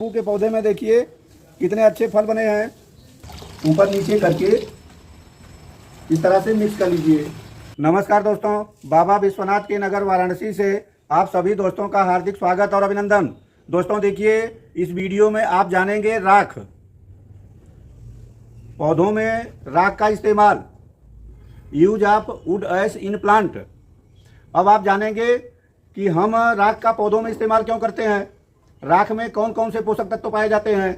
नींबू के पौधे में देखिए कितने अच्छे फल बने हैं। ऊपर नीचे करके इस तरह से मिक्स कर लीजिए। नमस्कार दोस्तों, बाबा विश्वनाथ के नगर वाराणसी से आप सभी दोस्तों का हार्दिक स्वागत और अभिनंदन। दोस्तों देखिए, इस वीडियो में आप जानेंगे राख, पौधों में राख का इस्तेमाल, use of wood ash in plant. अब आप जानेंगे कि हम राख का पौधों में इस्तेमाल क्यों करते हैं, राख में कौन कौन से पोषक तत्व पाए जाते हैं,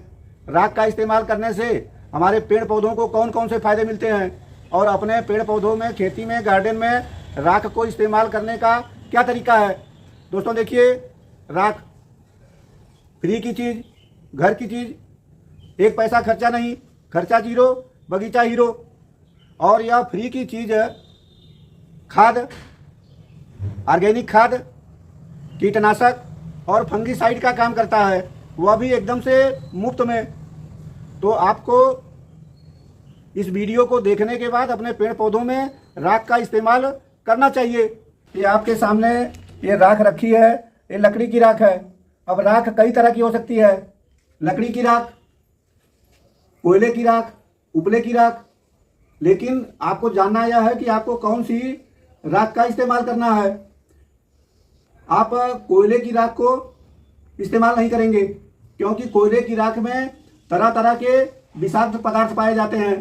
राख का इस्तेमाल करने से हमारे पेड़ पौधों को कौन कौन से फायदे मिलते हैं, और अपने पेड़ पौधों में, खेती में, गार्डन में राख को इस्तेमाल करने का क्या तरीका है। दोस्तों देखिए, राख फ्री की चीज़, घर की चीज़, एक पैसा खर्चा नहीं, खर्चा जीरो, बगीचा हीरो। और यह फ्री की चीज़ खाद, ऑर्गेनिक खाद, कीटनाशक और फंगीसाइड का काम करता है, वह भी एकदम से मुफ्त में। तो आपको इस वीडियो को देखने के बाद अपने पेड़ पौधों में राख का इस्तेमाल करना चाहिए। ये आपके सामने ये राख रखी है, ये लकड़ी की राख है। अब राख कई तरह की हो सकती है, लकड़ी की राख, कोयले की राख, उपले की राख। लेकिन आपको जानना यह है कि आपको कौन सी राख का इस्तेमाल करना है। आप कोयले की राख को इस्तेमाल नहीं करेंगे, क्योंकि कोयले की राख में तरह तरह के विषाक्त पदार्थ पाए जाते हैं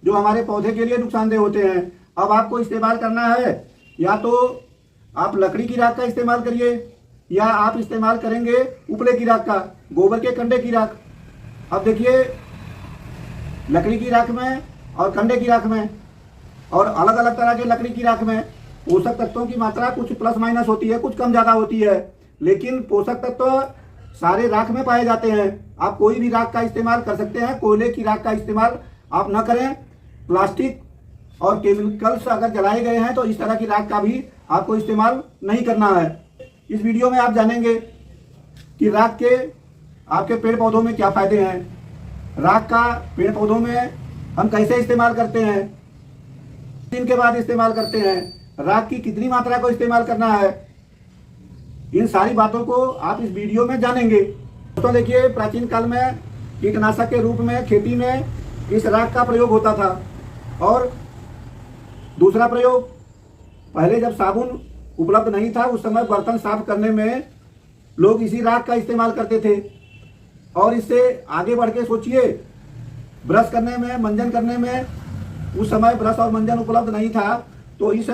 जो हमारे पौधे के लिए नुकसानदेह होते हैं। अब आपको इस्तेमाल करना है, या तो आप लकड़ी की राख का इस्तेमाल करिए, या आप इस्तेमाल करेंगे उपले की राख का, गोबर के कंडे की राख। अब देखिए, लकड़ी की राख में और कंडे की राख में और अलग अलग तरह के लकड़ी की राख में पोषक तत्वों की मात्रा कुछ प्लस माइनस होती है, कुछ कम ज़्यादा होती है, लेकिन पोषक तत्व सारे राख में पाए जाते हैं। आप कोई भी राख का इस्तेमाल कर सकते हैं, कोयले की राख का इस्तेमाल आप न करें। प्लास्टिक और केमिकल्स अगर जलाए गए हैं तो इस तरह की राख का भी आपको इस्तेमाल नहीं करना है। इस वीडियो में आप जानेंगे कि राख के आपके पेड़ पौधों में क्या फायदे हैं, राख का पेड़ पौधों में हम कैसे इस्तेमाल करते हैं, दिन के बाद इस्तेमाल करते हैं, राख की कितनी मात्रा को इस्तेमाल करना है। इन सारी बातों को आप इस वीडियो में जानेंगे। दोस्तों देखिए, प्राचीन काल में कीटनाशक के रूप में खेती में इस राख का प्रयोग होता था। और दूसरा प्रयोग, पहले जब साबुन उपलब्ध नहीं था उस समय बर्तन साफ करने में लोग इसी राख का इस्तेमाल करते थे। और इससे आगे बढ़ के सोचिए, ब्रश करने में, मंजन करने में, उस समय ब्रश और मंजन उपलब्ध नहीं था, तो इस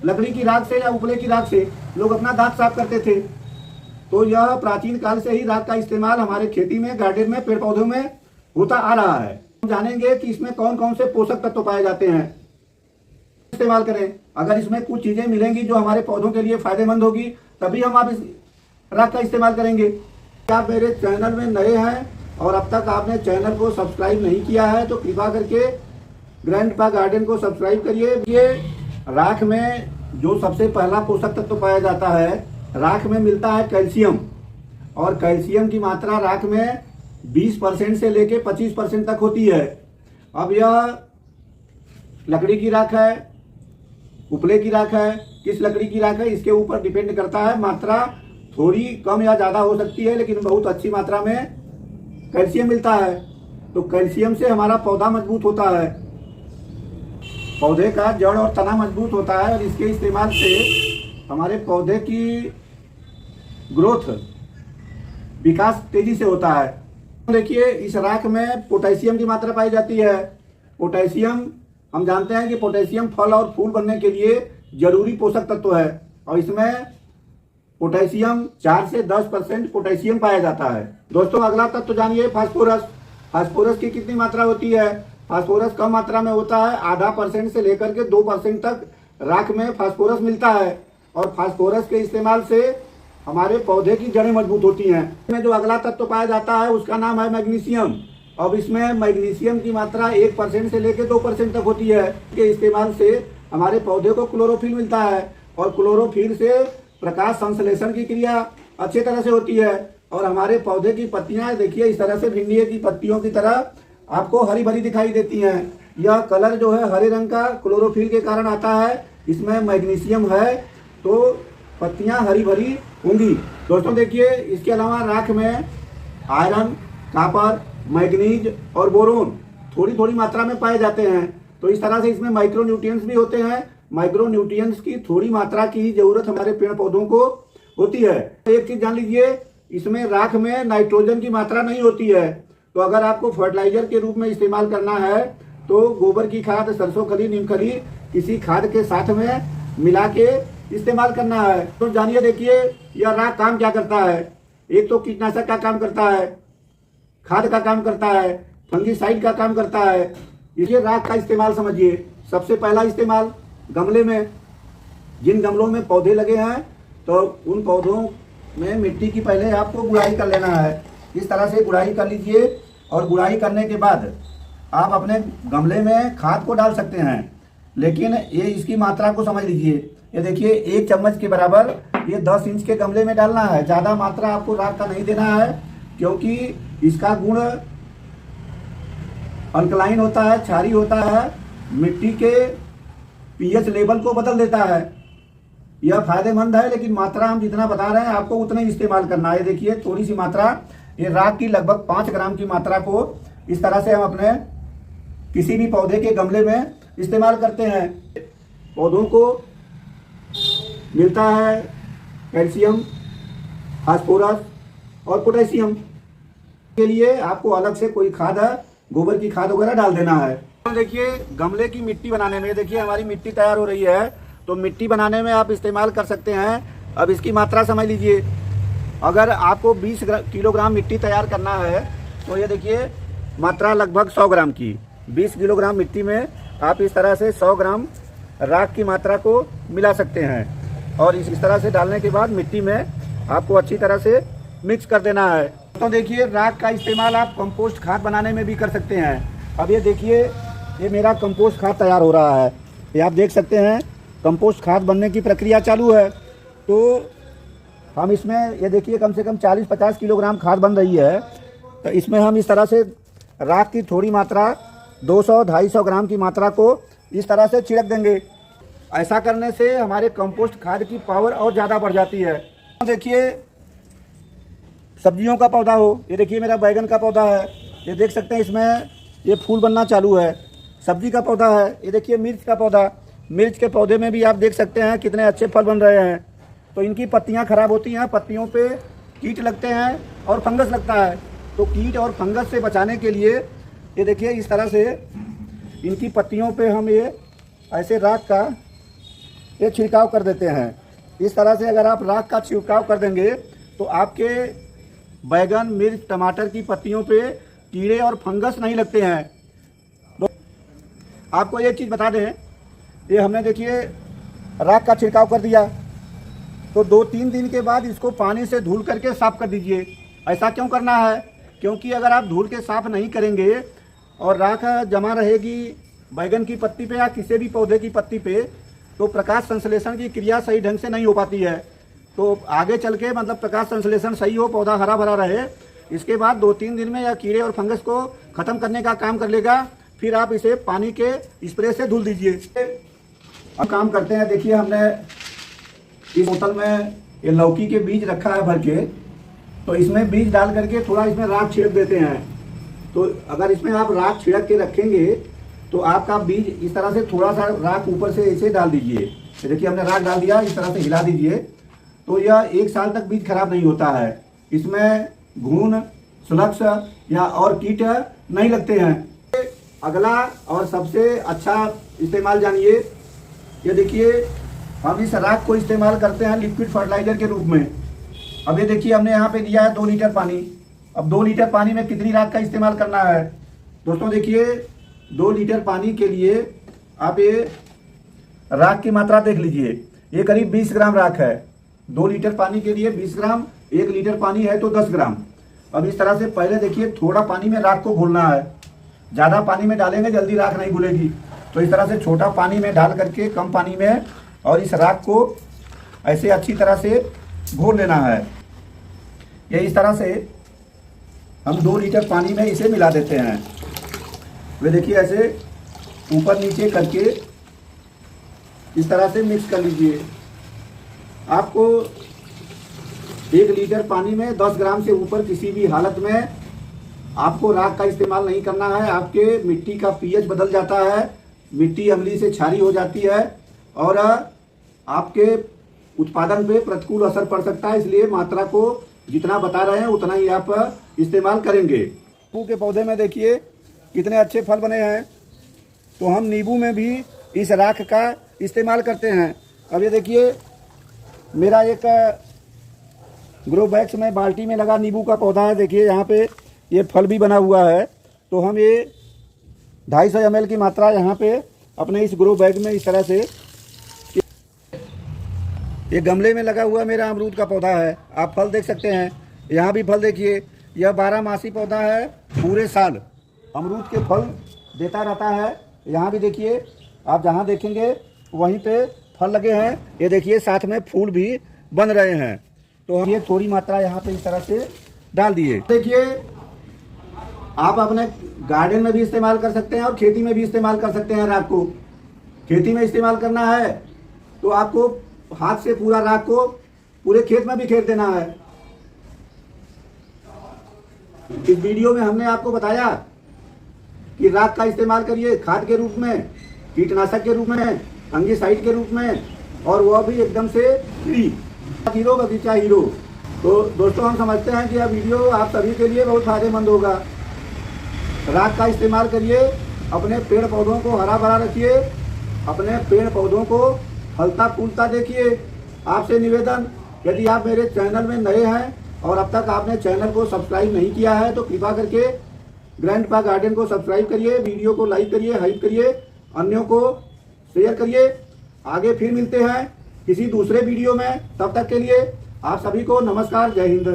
लकड़ी की राख से या उपले की राख से लोग अपना दांत साफ करते थे। तो यह प्राचीन काल से ही राख का इस्तेमाल हमारे खेती में, गार्डन में, पेड़ पौधों में होता आ रहा है। हम जानेंगे कि इसमें कौन कौन से पोषक तत्व पाए जाते हैं, इस्तेमाल करें। अगर इसमें कुछ चीजें मिलेंगी जो हमारे पौधों के लिए फायदेमंद होगी, तभी हम आप इस राख का इस्तेमाल करेंगे। आप मेरे चैनल में नए हैं और अब तक आपने चैनल को सब्सक्राइब नहीं किया है तो कृपा करके ग्रैंडपा गार्डन को सब्सक्राइब करिए। ये राख में जो सबसे पहला पोषक तत्व पाया जाता है, राख में मिलता है कैल्शियम। और कैल्शियम की मात्रा राख में 20% से लेके 25% तक होती है। अब यह लकड़ी की राख है, उपले की राख है, किस लकड़ी की राख है इसके ऊपर डिपेंड करता है। मात्रा थोड़ी कम या ज़्यादा हो सकती है, लेकिन बहुत अच्छी मात्रा में कैल्शियम मिलता है। तो कैल्शियम से हमारा पौधा मजबूत होता है, पौधे का जड़ और तना मजबूत होता है, और इसके इस्तेमाल से हमारे पौधे की ग्रोथ, विकास तेजी से होता है। देखिए, इस राख में पोटेशियम की मात्रा पाई जाती है। पोटेशियम, हम जानते हैं कि पोटेशियम फल और फूल बनने के लिए जरूरी पोषक तत्व है, और इसमें पोटेशियम 4 से 10% पोटेशियम पाया जाता है। दोस्तों अगला तत्व जानिए, फास्फोरस। फास्फोरस की कितनी मात्रा होती है। फास्फोरस कम मात्रा में होता है, आधा % से लेकर के 2% तक राख में फास्फोरस मिलता है। और फास्फोरस के इस्तेमाल से हमारे पौधे की जड़ें मजबूत होती हैं। इसमें जो अगला तत्व पाया जाता है उसका नाम है मैग्नीशियम। अब इसमें मैग्नीशियम की मात्रा 1% से लेकर 2% तक होती है। इसके इस्तेमाल से हमारे पौधे को क्लोरोफिल मिलता है, और क्लोरोफिल से प्रकाश संश्लेषण की क्रिया अच्छी तरह से होती है, और हमारे पौधे की पत्तियां देखिए इस तरह से भिंडी की पत्तियों की तरह आपको हरी भरी दिखाई देती हैं। यह कलर जो है हरे रंग का क्लोरोफिल के कारण आता है। इसमें मैग्नीशियम है तो पत्तियां हरी भरी होंगी। दोस्तों देखिए, इसके अलावा राख में आयरन, कॉपर, मैग्नीज और बोरोन थोड़ी थोड़ी मात्रा में पाए जाते हैं। तो इस तरह से इसमें माइक्रो न्यूट्रिएंट्स भी होते हैं। माइक्रो न्यूट्रिएंट्स की थोड़ी मात्रा की ही जरूरत हमारे पेड़ पौधों को होती है। एक चीज जान लीजिए, इसमें राख में नाइट्रोजन की मात्रा नहीं होती है। तो अगर आपको फर्टिलाइजर के रूप में इस्तेमाल करना है तो गोबर की खाद, सरसों खली, नीम खली किसी खाद के साथ में मिला के इस्तेमाल करना है। तो जानिए, देखिए यह राख काम क्या करता है। एक तो कीटनाशक का काम करता है, खाद का काम करता है, फंगीसाइड का काम करता है। इसलिए राख का इस्तेमाल समझिए। सबसे पहला इस्तेमाल गमले में, जिन गमलों में पौधे लगे हैं तो उन पौधों में मिट्टी की पहले आपको गुड़ाई कर लेना है। इस तरह से गुड़ाई कर लीजिए और गुड़ाई करने के बाद आप अपने गमले में खाद को डाल सकते हैं। लेकिन ये इसकी मात्रा को समझ लीजिए। ये देखिए 1 चम्मच के बराबर ये 10 इंच के गमले में डालना है। ज़्यादा मात्रा आपको राख का नहीं देना है, क्योंकि इसका गुण अल्कलाइन होता है, क्षारीय होता है, मिट्टी के पीएच लेवल को बदल देता है। यह फायदेमंद है, लेकिन मात्रा हम जितना बता रहे हैं आपको उतना ही इस्तेमाल करना है। देखिए थोड़ी सी मात्रा, ये राख की लगभग 5 ग्राम की मात्रा को इस तरह से हम अपने किसी भी पौधे के गमले में इस्तेमाल करते हैं। पौधों को मिलता है कैल्शियम, फास्फोरस और पोटेशियम। के लिए आपको अलग से कोई खाद, गोबर की खाद वगैरह डाल देना है। तो देखिए गमले की मिट्टी बनाने में, देखिए हमारी मिट्टी तैयार हो रही है। तो मिट्टी बनाने में आप इस्तेमाल कर सकते हैं। अब इसकी मात्रा समझ लीजिए। अगर आपको 20 किलोग्राम मिट्टी तैयार करना है तो ये देखिए मात्रा लगभग 100 ग्राम की। 20 किलोग्राम मिट्टी में आप इस तरह से 100 ग्राम राख की मात्रा को मिला सकते हैं। और इस तरह से डालने के बाद मिट्टी में आपको अच्छी तरह से मिक्स कर देना है। तो देखिए राख का इस्तेमाल आप कंपोस्ट खाद बनाने में भी कर सकते हैं। अब ये देखिए, ये मेरा कंपोस्ट खाद तैयार हो रहा है। ये आप देख सकते हैं कंपोस्ट खाद बनने की प्रक्रिया चालू है। तो हम इसमें ये देखिए कम से कम 40-50 किलोग्राम खाद बन रही है। तो इसमें हम इस तरह से राख की थोड़ी मात्रा 200-250 ग्राम की मात्रा को इस तरह से छिड़क देंगे। ऐसा करने से हमारे कंपोस्ट खाद की पावर और ज़्यादा बढ़ जाती है। देखिए सब्जियों का पौधा हो, ये देखिए मेरा बैगन का पौधा है। ये देख सकते हैं इसमें ये फूल बनना चालू है। सब्जी का पौधा है, ये देखिए मिर्च का पौधा। मिर्च के पौधे में भी आप देख सकते हैं कितने अच्छे फल बन रहे हैं। तो इनकी पत्तियां खराब होती हैं, पत्तियों पे कीट लगते हैं और फंगस लगता है। तो कीट और फंगस से बचाने के लिए ये देखिए इस तरह से इनकी पत्तियों पे हम ये ऐसे राख का ये छिड़काव कर देते हैं। इस तरह से अगर आप राख का छिड़काव कर देंगे तो आपके बैगन, मिर्च, टमाटर की पत्तियों पे कीड़े और फंगस नहीं लगते हैं। तो आपको एक चीज़ बता दें, ये हमने देखिए राख का छिड़काव कर दिया तो 2-3 दिन के बाद इसको पानी से धुल करके साफ़ कर दीजिए। ऐसा क्यों करना है? क्योंकि अगर आप धुल के साफ़ नहीं करेंगे और राख जमा रहेगी बैगन की पत्ती पे या किसी भी पौधे की पत्ती पे, तो प्रकाश संश्लेषण की क्रिया सही ढंग से नहीं हो पाती है। तो आगे चल के मतलब प्रकाश संश्लेषण सही हो, पौधा हरा भरा रहे, इसके बाद 2-3 दिन में यह कीड़े और फंगस को ख़त्म करने का काम कर लेगा। फिर आप इसे पानी के स्प्रे से धुल दीजिए। अब काम करते हैं। देखिए हमने इस बोतल में ये लौकी के बीज रखा है भर के, तो इसमें बीज डाल करके थोड़ा इसमें राख छिड़क देते हैं। तो अगर इसमें आप राख छिड़क के रखेंगे तो आपका बीज इस तरह से थोड़ा सा राख ऊपर से ऐसे डाल दीजिए। देखिए हमने राख डाल दिया, इस तरह से हिला दीजिए तो यह 1 साल तक बीज खराब नहीं होता है। इसमें घून, स्लक्स या और कीट नहीं लगते हैं। अगला और सबसे अच्छा इस्तेमाल जानिए, ये देखिए हम इस राख को इस्तेमाल करते हैं लिक्विड फर्टिलाइजर के रूप में। अब ये देखिए हमने यहाँ पे दिया है 2 लीटर पानी। अब 2 लीटर पानी में कितनी राख का इस्तेमाल करना है दोस्तों? देखिए 2 लीटर पानी के लिए आप ये राख की मात्रा देख लीजिए, ये करीब 20 ग्राम राख है। 2 लीटर पानी के लिए 20 ग्राम, 1 लीटर पानी है तो 10 ग्राम। अब इस तरह से पहले देखिए थोड़ा पानी में राख को घोलना है। ज़्यादा पानी में डालेंगे जल्दी राख नहीं घुलेगी। तो इस तरह से छोटा पानी में डाल करके कम पानी में और इस राख को ऐसे अच्छी तरह से घोल लेना है। ये इस तरह से हम 2 लीटर पानी में इसे मिला देते हैं। वे देखिए ऐसे ऊपर नीचे करके इस तरह से मिक्स कर लीजिए। आपको 1 लीटर पानी में 10 ग्राम से ऊपर किसी भी हालत में आपको राख का इस्तेमाल नहीं करना है। आपके मिट्टी का पीएच बदल जाता है, मिट्टी अम्लीय से क्षारीय हो जाती है और आपके उत्पादन पे प्रतिकूल असर पड़ सकता है। इसलिए मात्रा को जितना बता रहे हैं उतना ही आप इस्तेमाल करेंगे। नींबू के पौधे में देखिए कितने अच्छे फल बने हैं, तो हम नींबू में भी इस राख का इस्तेमाल करते हैं। अब ये देखिए मेरा एक ग्रो बैग्स में बाल्टी में लगा नींबू का पौधा है। देखिए यहाँ पे ये फल भी बना हुआ है। तो हम ये 250 ml की मात्रा यहाँ पे अपने इस ग्रो बैग में इस तरह से, ये गमले में लगा हुआ मेरा अमरूद का पौधा है। आप फल देख सकते हैं, यहाँ भी फल देखिए, यह 12 मासी पौधा है, पूरे साल अमरूद के फल देता रहता है। यहाँ भी देखिए, आप जहाँ देखेंगे वहीं पे फल लगे हैं। ये देखिए साथ में फूल भी बन रहे हैं। तो हम ये थोड़ी मात्रा यहाँ पे इस तरह से डाल दिए। देखिए आप अपने गार्डन में भी इस्तेमाल कर सकते हैं और खेती में भी इस्तेमाल कर सकते हैं। राख को खेती में इस्तेमाल करना है तो आपको हाथ से पूरा राख को पूरे खेत में बिखेर देना है। इस वीडियो में हमने आपको बताया कि राख का इस्तेमाल करिए खाद के रूप में, कीटनाशक के रूप में, फंगिसाइड के रूप में, और वह भी एकदम से फ्री। हीरो बगीचा हीरो। तो दोस्तों हम समझते हैं कि यह वीडियो आप सभी के लिए बहुत फायदेमंद होगा। राख का इस्तेमाल करिए, अपने पेड़ पौधों को हरा भरा रखिए, अपने पेड़ पौधों को फलता फूलता देखिए। आपसे निवेदन, यदि आप मेरे चैनल में नए हैं और अब तक आपने चैनल को सब्सक्राइब नहीं किया है तो कृपा करके ग्रैंडपा गार्डन को सब्सक्राइब करिए, वीडियो को लाइक करिए, हाइप करिए, अन्यों को शेयर करिए। आगे फिर मिलते हैं किसी दूसरे वीडियो में। तब तक के लिए आप सभी को नमस्कार, जय हिंद।